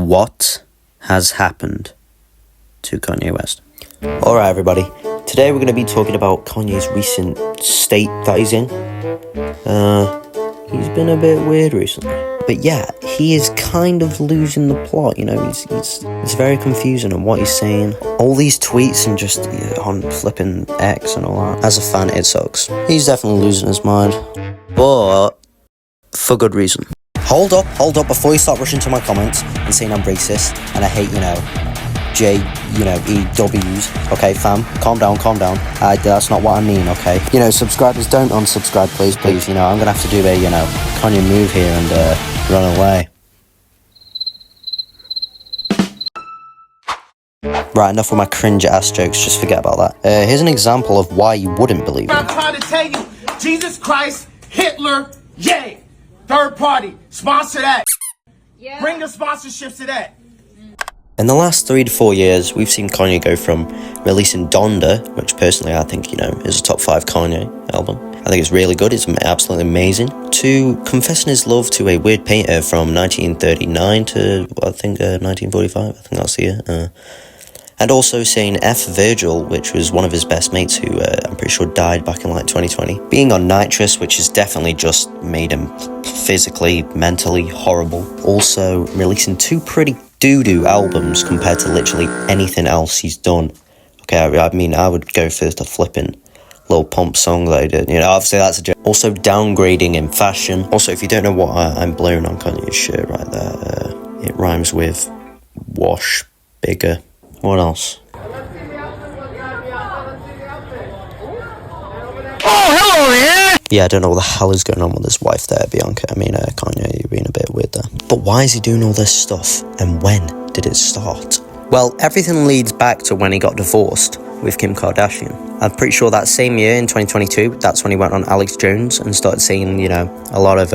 What has happened to Kanye West? Alright everybody, today we're going to be talking about Kanye's recent state that he's in. He's been a bit weird recently. But yeah, he is kind of losing the plot, you know, it's very confusing on what he's saying. All these tweets and just on flipping X and all that. As a fan, it sucks. He's definitely losing his mind. But for good reason. Hold up, before you start rushing to my comments and saying I'm racist and I hate, EWs. Okay, fam, calm down. That's not what I mean, okay? Subscribers, don't unsubscribe, please. I'm gonna have to do a, Kanye move here and, run away. Right, enough with my cringe-ass jokes, just forget about that. Here's an example of why you wouldn't believe it. I'm trying to tell you, Jesus Christ, Hitler, yay! Third party, sponsor that. Yeah. Bring the sponsorships to that. In the last 3 to 4 years, we've seen Kanye go from releasing Donda, which personally I think, is a top 5 Kanye album. I think it's really good, it's absolutely amazing, to confessing his love to a weird painter from 1939 to, 1945, I think that's the year. And also saying F Virgil, which was one of his best mates who I'm pretty sure died back in 2020. Being on nitrous, which has definitely just made him physically, mentally horrible. Also releasing 2 pretty doo-doo albums compared to literally anything else he's done. Okay, I mean, I would go for the flipping Lil Pump song that I did. Obviously that's a joke. Also downgrading in fashion. Also, if you don't know what I'm blowing on Kanye's shirt right there, it rhymes with wash bigger. What else? Oh, hello there! Yeah, I don't know what the hell is going on with his wife there, Bianca. Kanye, you're being a bit weird there. But why is he doing all this stuff? And when did it start? Well, everything leads back to when he got divorced with Kim Kardashian. I'm pretty sure that same year, in 2022, that's when he went on Alex Jones and started saying, a lot of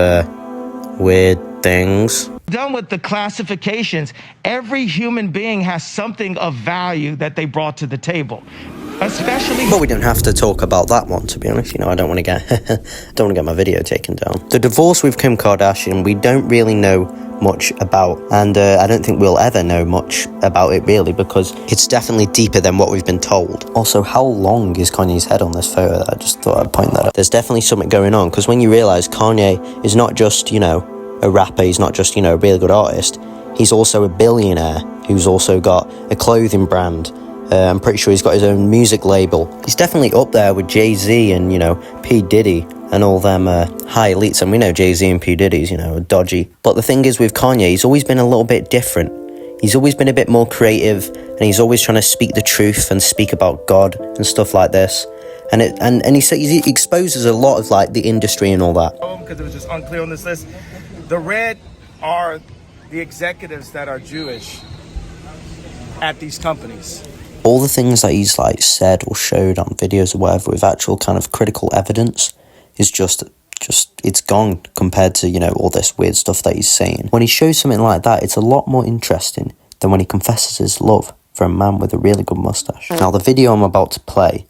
weird things. Done with the classifications, every human being has something of value that they brought to the table. Especially, but we don't have to talk about that one, to be honest. I don't want to get my video taken down. The divorce with Kim Kardashian, we don't really know much about, and I don't think we'll ever know much about it really, because it's definitely deeper than what we've been told. Also, how long is Kanye's head on this photo? I just thought I'd point that out. There's definitely something going on, because when you realise Kanye is not just, a rapper, he's not just, a really good artist, he's also a billionaire who's also got a clothing brand. I'm pretty sure he's got his own music label. He's definitely up there with Jay-Z and, P. Diddy and all them high elites. And we know Jay-Z and P. Diddy's, are dodgy. But the thing is with Kanye, he's always been a little bit different. He's always been a bit more creative, and he's always trying to speak the truth and speak about God and stuff like this. And he exposes a lot of the industry and all that. Because it was just unclear on this list. The red are the executives that are Jewish at these companies. All the things that he's said or showed on videos or whatever with actual kind of critical evidence is just it's gone compared to, all this weird stuff that he's saying. When he shows something like that, it's a lot more interesting than when he confesses his love for a man with a really good mustache. Now, the video I'm about to play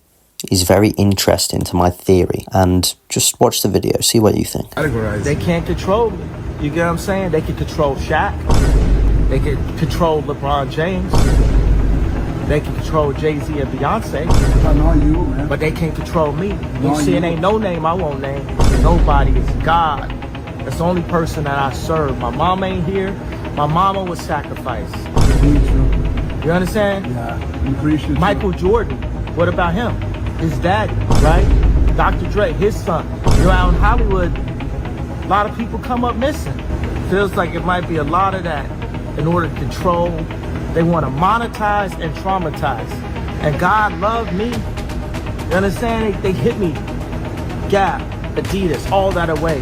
is very interesting to my theory, and just watch the video, see what you think. They can't control me. You get what I'm saying? They can control Shaq. They can control LeBron James. They can control Jay-Z and Beyonce. I know you, man. But they can't control me. You see, it ain't no name I won't name. Nobody is God. That's the only person that I serve. My mom ain't here. My mama was sacrificed. You understand? Yeah, I'm pretty sure. Michael Jordan, what about him? His daddy, right? Dr. Dre, his son. Out in Hollywood, a lot of people come up missing. Feels like it might be a lot of that in order to control. They want to monetize and traumatize. And God loved me. You understand? They hit me. Gap, Adidas, all that away.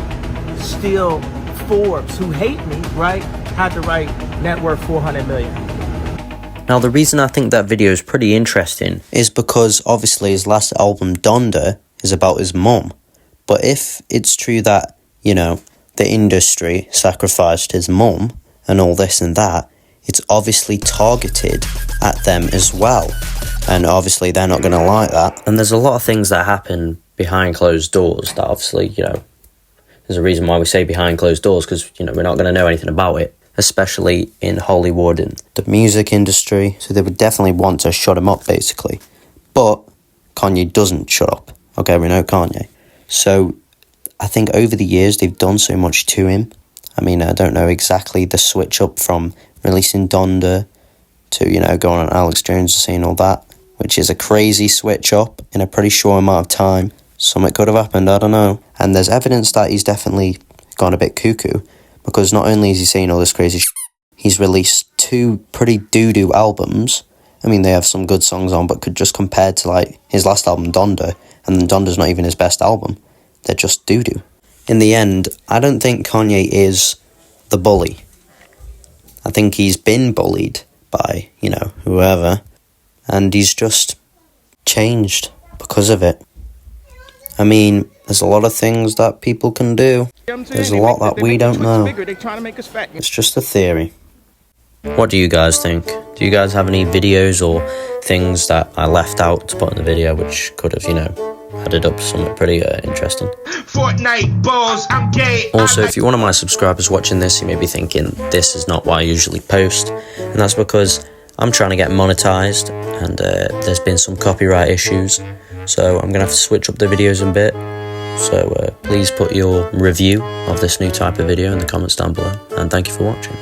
Still, Forbes, who hate me, right, had to write net worth 400 million. Now, the reason I think that video is pretty interesting is because obviously his last album, Donda, is about his mum. But if it's true that, the industry sacrificed his mum and all this and that, it's obviously targeted at them as well. And obviously they're not going to like that. And there's a lot of things that happen behind closed doors that obviously, there's a reason why we say behind closed doors, because, we're not going to know anything about it. especially in Hollywood and the music industry. So they would definitely want to shut him up, basically. But Kanye doesn't shut up. Okay, we know Kanye. So I think over the years they've done so much to him. I mean, I don't know exactly the switch up from releasing Donda to, you know, going on Alex Jones and saying all that, which is a crazy switch up in a pretty short amount of time. Something could have happened, I don't know. And there's evidence that he's definitely gone a bit cuckoo, because not only is he saying all this crazy shit, he's released 2 pretty doo-doo albums. I mean, they have some good songs on, but could just compared to, like, his last album, Donda, and then Donda's not even his best album. They're just doo-doo. In the end, I don't think Kanye is the bully. I think he's been bullied by, you know, whoever, and he's just changed because of it. I mean, there's a lot of things that people can do. There's a lot that we don't know. It's just a theory. What do you guys think? Do you guys have any videos or things that I left out to put in the video which could have, you know, added up to something pretty interesting? Fortnite balls, I'm gay. Also, if you're one of my subscribers watching this, you may be thinking, this is not why I usually post. And that's because I'm trying to get monetized, and there's been some copyright issues. So I'm going to have to switch up the videos a bit. So please put your review of this new type of video in the comments down below. And thank you for watching.